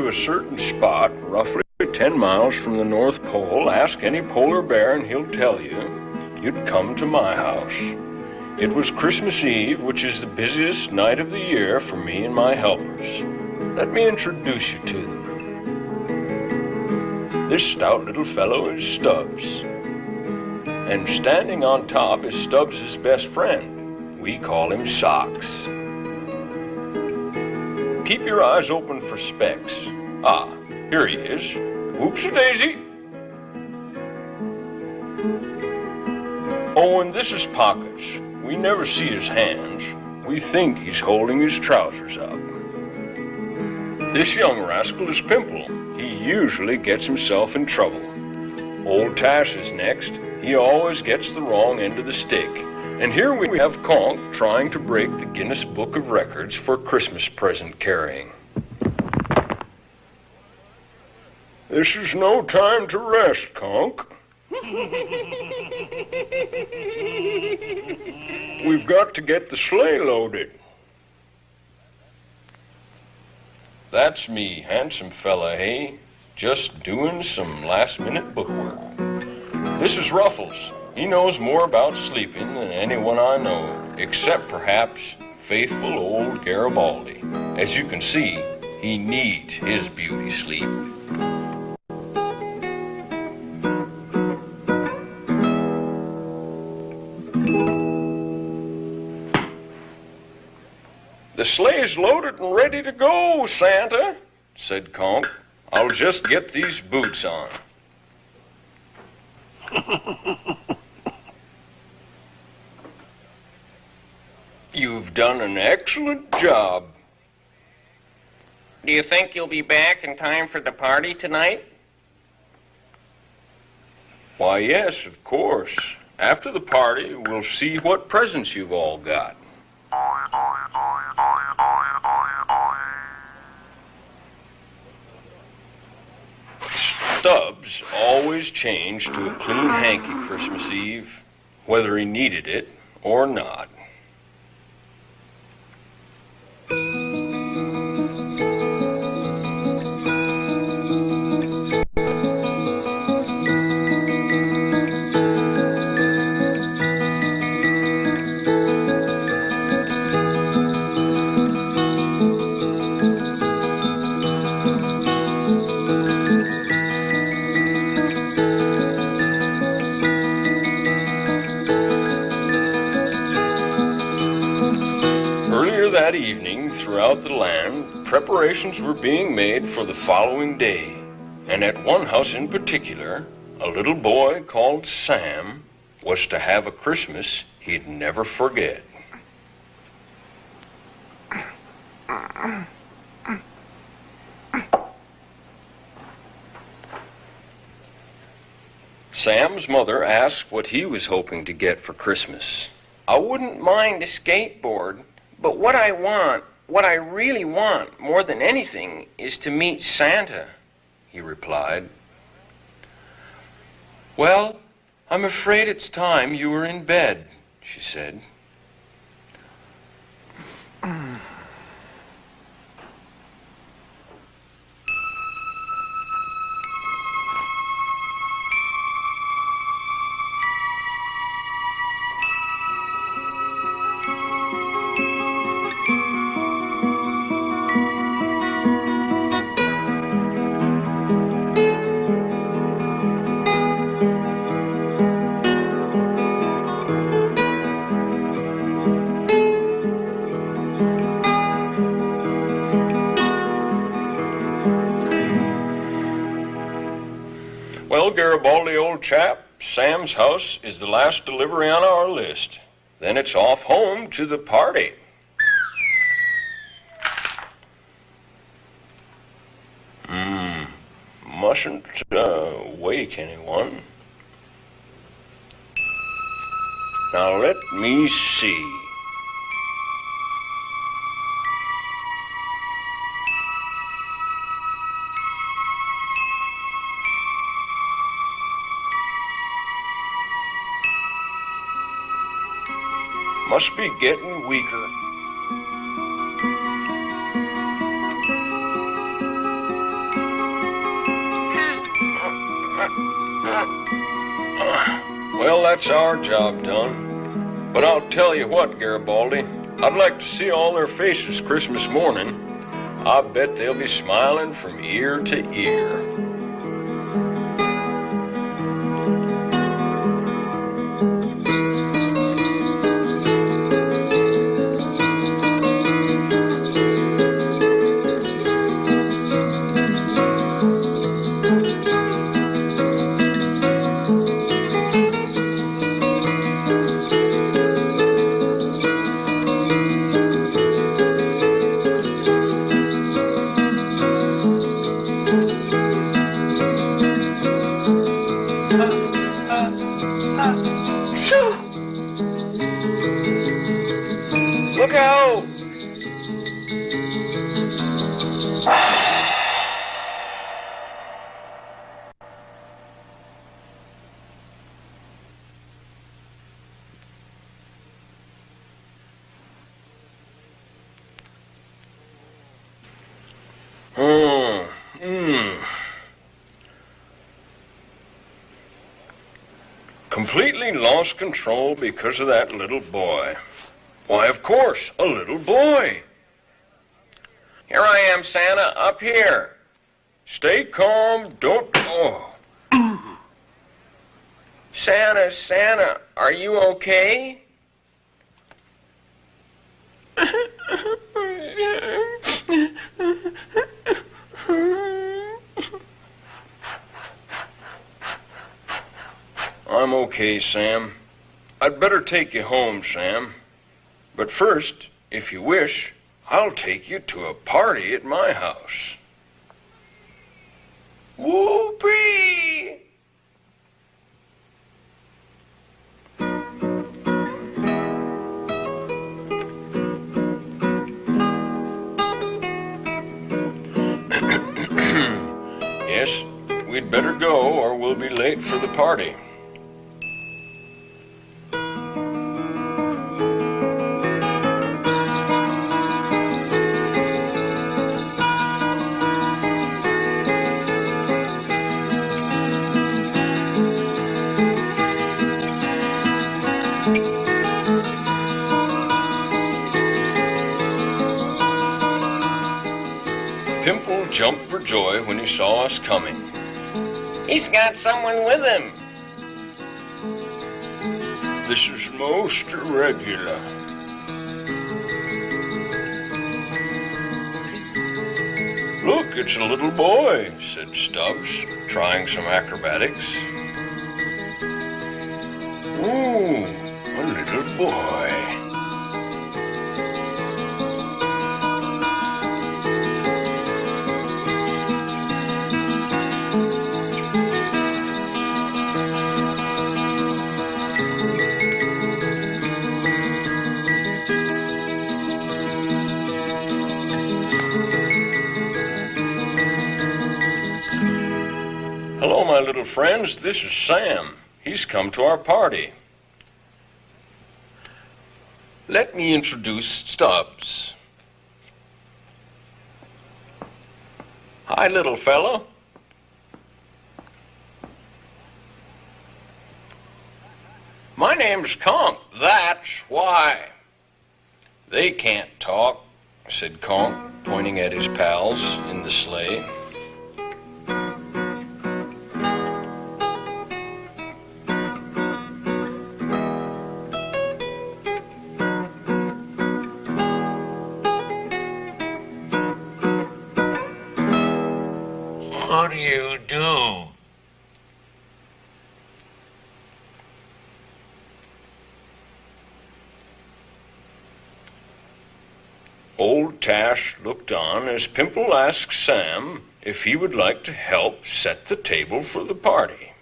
to a certain spot, roughly 10 miles from the North Pole, ask any polar bear and he'll tell you, you'd come to my house. It was Christmas Eve, which is the busiest night of the year for me and my helpers. Let me introduce you to them. This stout little fellow is Stubbs. And standing on top is Stubbs' best friend. We call him Socks. Keep your eyes open for Specs. Ah, here he is. Whoopsie-daisy. Oh, and this is Pockets. We never see his hands. We think he's holding his trousers up. This young rascal is Pimple. He usually gets himself in trouble. Old Tash is next. He always gets the wrong end of the stick. And here we have Conk trying to break the Guinness Book of Records for Christmas present carrying. This is no time to rest, Conk. We've got to get the sleigh loaded. That's me, handsome fella, hey? Just doing some last-minute bookwork. This is Ruffles. He knows more about sleeping than anyone I know, except perhaps faithful old Garibaldi. As you can see, he needs his beauty sleep. The sleigh's loaded and ready to go, Santa, said Conk. I'll just get these boots on. You've done an excellent job. Do you think you'll be back in time for the party tonight? Why, yes, of course. After the party, we'll see what presents you've all got. Stubbs always changed to a clean hanky Christmas Eve, whether he needed it or not. That evening, throughout the land, preparations were being made for the following day. And at one house in particular, a little boy called Sam was to have a Christmas he'd never forget. Sam's mother asked what he was hoping to get for Christmas. I wouldn't mind a skateboard. But what I really want, more than anything, is to meet Santa, he replied. Well, I'm afraid it's time you were in bed, she said. Well, Garibaldi, old chap, Sam's house is the last delivery on our list. Then it's off home to the party. Mustn't wake anyone. Now let me see. Must be getting weaker. Well, that's our job done. But I'll tell you what, Garibaldi, I'd like to see all their faces Christmas morning. I bet they'll be smiling from ear to ear. Look out! Completely lost control because of that little boy. Why, of course, a little boy. Here I am, Santa, up here. Stay calm, don't... Oh. Santa, are you okay? I'm okay, Sam. I'd better take you home, Sam. But first, if you wish, I'll take you to a party at my house. Whoopee! Yes, we'd better go or we'll be late for the party. Pimple jumped for joy when he saw us coming. He's got someone with him. This is most irregular. Look, it's a little boy, said Stubbs, trying some acrobatics. Ooh, a little boy. Hello, my little friends. This is Sam. He's come to our party. Let me introduce Stubbs. Hi, little fellow. My name's Conk. That's why. They can't talk, said Conk, pointing at his pals in the sleigh. How do you do? Old Tash looked on as Pimple asked Sam if he would like to help set the table for the party.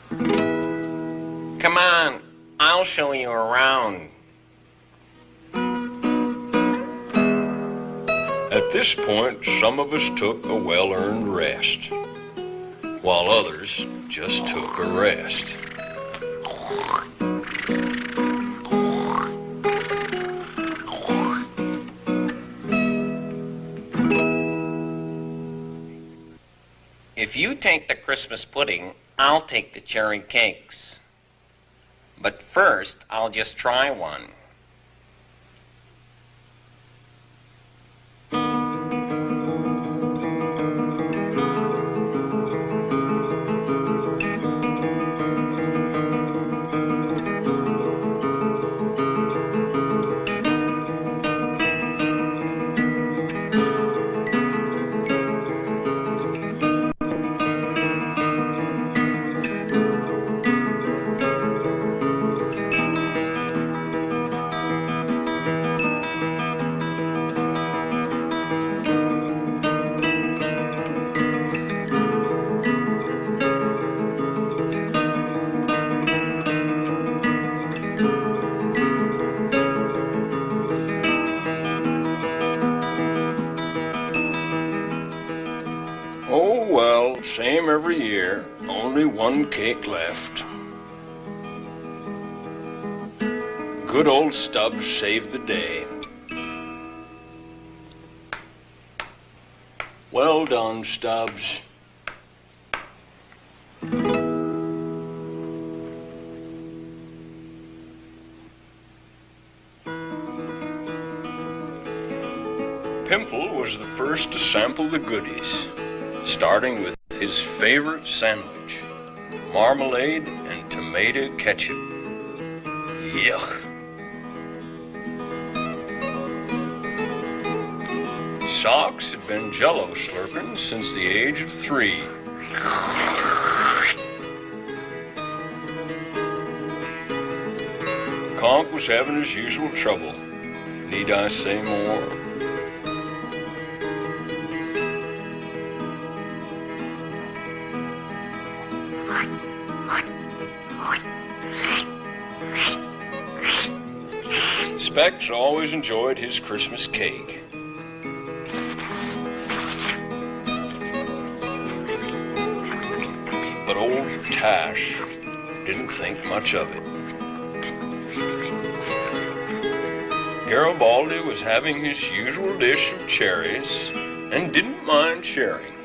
Come on, I'll show you around. At this point, some of us took a well-earned rest, while others just took a rest. If you take the Christmas pudding, I'll take the cherry cakes. But first, I'll just try one. Oh, well, same every year. Only one cake left. Good old Stubbs saved the day. Well done, Stubbs. Pimple was the first to sample the goodies, starting with his favorite sandwich, marmalade and tomato ketchup. Yuck. Socks had been Jell-O slurping since the age of 3. Conk was having his usual trouble. Need I say more? Specs always enjoyed his Christmas cake. But old Tash didn't think much of it. Garibaldi was having his usual dish of cherries and didn't mind sharing.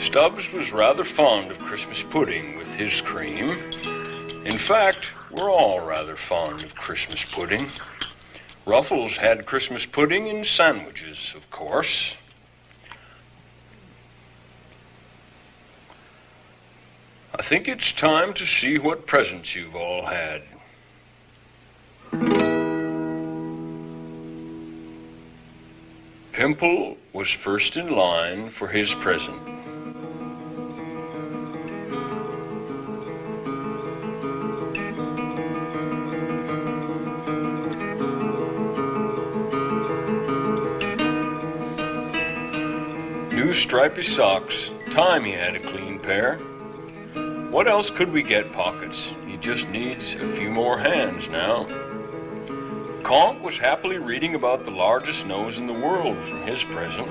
Stubbs was rather fond of Christmas pudding with his cream. In fact, we're all rather fond of Christmas pudding. Ruffles had Christmas pudding in sandwiches, of course. I think it's time to see what presents you've all had. Pimple was first in line for his present. New stripy socks. Time he had a clean pair. What else could we get, Pockets? He just needs a few more hands now. Conk was happily reading about the largest nose in the world from his present.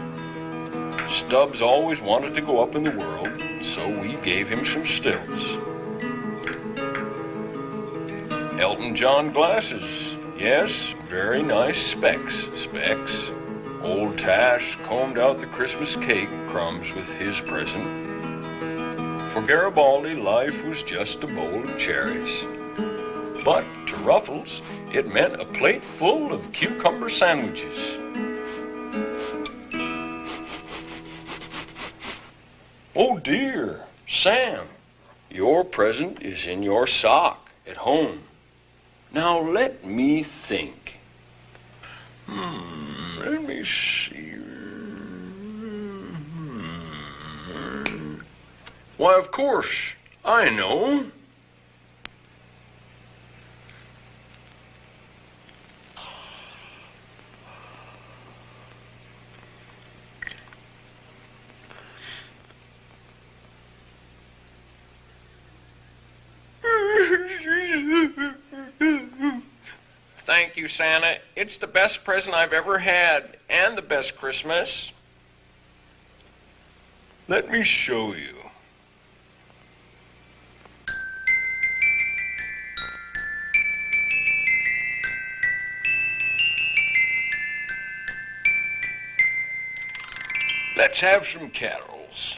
Stubbs always wanted to go up in the world, so we gave him some stilts. Elton John glasses. Yes, very nice specs. Old Tash combed out the Christmas cake crumbs with his present. For Garibaldi, life was just a bowl of cherries. But to Ruffles, it meant a plate full of cucumber sandwiches. Oh dear, Sam, your present is in your sock at home. Now let me think. Let me see. Why, of course, I know. Thank you, Santa. It's the best present I've ever had, and the best Christmas. Let me show you. Let's have some carols.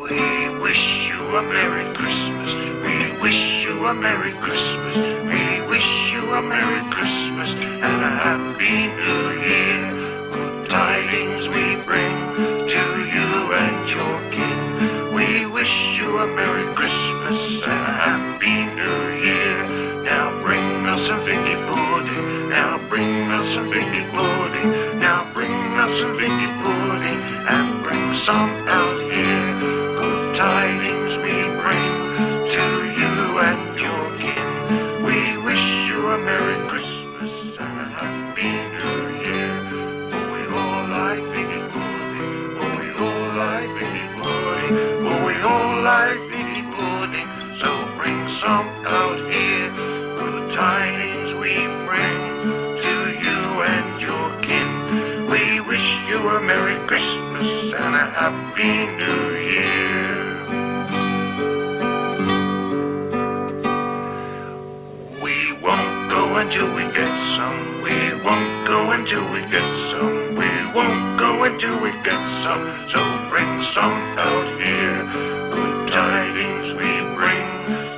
We wish you a Merry Christmas. We wish you a Merry Christmas. We wish you a Merry Christmas and a Happy New Year. Good tidings we bring to you and your kin. We wish you a Merry Christmas and a Happy New Year. Now bring us some figgy pudding. Now bring us some figgy pudding. Now bring us some figgy pudding and bring some out here. Tidings we bring to you and your kin. We wish you a Merry Christmas and a Happy New Year. For we all like figgy pudding. For we all like figgy pudding. For we all like figgy pudding. So bring some out here. Good tidings we bring to you and your kin. We wish you a Merry Christmas and a Happy New Year. Until we get some, we won't go until we get some, we won't go until we get some, so bring some out here. Good tidings we bring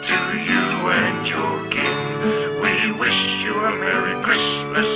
to you and your kin. We wish you a Merry Christmas